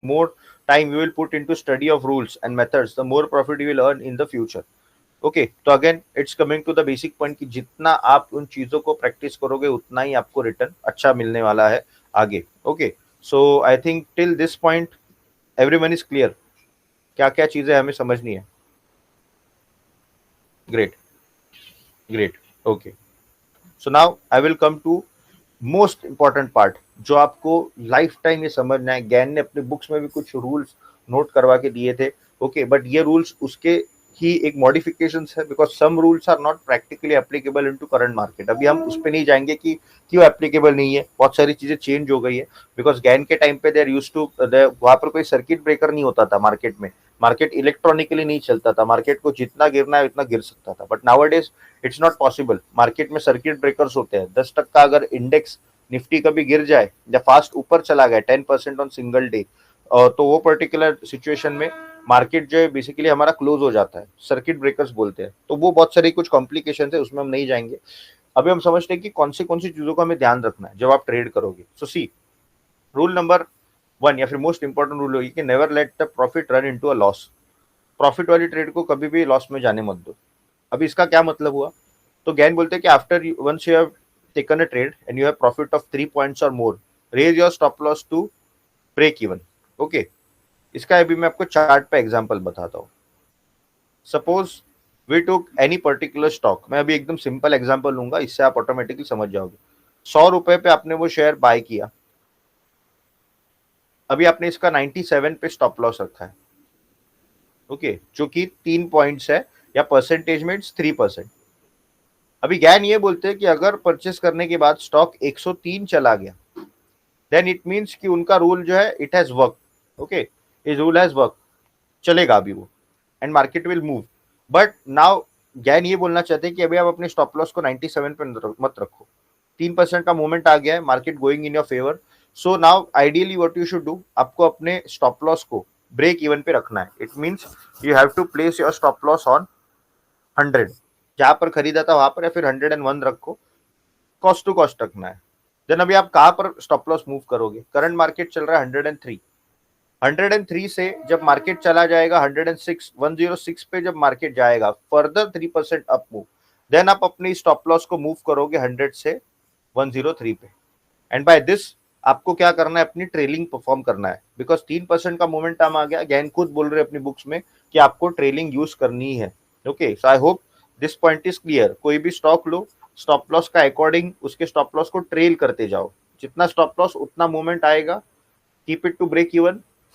more time you will put into study of rules and methods, the more profit you will earn in the future. Okay तो again it's coming to the basic point कि जितना आप उन चीजों को practice करोगे उतना ही आपको रिटर्न अच्छा मिलने वाला है आगे. Okay so I think till this point everyone is clear क्या क्या चीजें हमें समझनी है. Great great. Okay so now I will come to most important part जो आपको लाइफ टाइम ये समझना है. गैन ने अपने बुक्स में भी कुछ रूल्स नोट करवा के दिए थे. ओके बट ये रूल्स उसके ही एक मॉडिफिकेशंस है because some rules are not practically applicable into current market. अभी हम उस पर नहीं जाएंगे कि क्यों एप्लीकेबल नहीं है. बहुत सारी चीजें चेंज हो गई है बिकॉज गैन के टाइम पे देर यूज टू वहां पर कोई सर्किट ब्रेकर नहीं होता था मार्केट में. मार्केट इलेक्ट्रॉनिकली नहीं चलता था. मार्केट को जितना गिरना है उतना गिर सकता था. But now days it's not possible. Market में सर्किट ब्रेकर्स होते हैं. 10% अगर इंडेक्स निफ्टी कभी गिर जाए या फास्ट ऊपर चला गया 10% ऑन सिंगल डे तो वो पर्टिकुलर सिचुएशन में मार्केट जो है बेसिकली हमारा क्लोज हो जाता है. सर्किट ब्रेकर्स बोलते हैं. तो वो बहुत सारी कुछ कॉम्प्लिकेशन है उसमें हम नहीं जाएंगे. अभी हम समझते हैं कि कौन सी चीजों का हमें ध्यान रखना है जब आप ट्रेड करोगे. सो सी रूल नंबर 1 या फिर मोस्ट इंपॉर्टेंट रूल होगी कि never let the profit run into a loss. Profit वाली ट्रेड को कभी भी लॉस में जाने मत दो. अभी इसका क्या मतलब हुआ. तो गैन बोलते हैं कि after once you have taken a trade and you have profit of 3 points or more, raise your stop loss to break even. Okay, इसका अभी मैं आपको चार्ट पे एग्जांपल बताता हूँ. Suppose we took any particular stock. मैं अभी एकदम सिंपल एग्जांपल लूंगा इससे आप ऑटोमेटिकली समझ जाओगे. 100 रुपए पे आपने वो शेयर बाय किया. अभी आपने इसका 97 पे स्टॉप लॉस रखा है. ओके जो कि 3 पॉइंट्स है या परसेंटेज में 3%. अभी ज्ञान ये बोलते हैं कि अगर परचेस करने के बाद स्टॉक 103 चला गया देन इट मीन्स कि उनका रूल जो है it has work. Okay is rule has work. चलेगा अभी वो and market will move. But now ज्ञान ये बोलना चाहते हैं कि अभी आप अपने स्टॉप लॉस को 97 पे मत रखो. 3% का मूवमेंट आ गया है. Market going in your favour. So now ideally what you should do आपको अपने स्टॉप लॉस को ब्रेक इवन पे रखना है. It means you have to place your stop loss on 100. जहां पर खरीदा था वहां पर या फिर 101 रखो. कॉस्ट टू कॉस्ट रखना है. देन अभी आप कहां पर स्टॉप लॉस मूव करोगे. करंट मार्केट चल रहा है 103. 103 से जब मार्केट चला जाएगा 106 106 पे जब मार्केट जाएगा फर्दर 3% अप मूव देन आप अपनी स्टॉप लॉस को मूव करोगे 100 से 103 पे. एंड बाय दिस आपको क्या करना है अपनी ट्रेलिंग परफॉर्म करना है बिकॉज 3% का मोमेंटम आ गया. अगेन खुद बोल रहे अपनी बुक्स में कि आपको ट्रेलिंग यूज करनी है. Okay so I hope this point is clear. कोई भी स्टॉक लो स्टॉप लॉस का अकॉर्डिंग उसके स्टॉप लॉस को ट्रेल करते जाओ. जितना स्टॉप लॉस उतना मूवमेंट आएगा. Keep it to break even.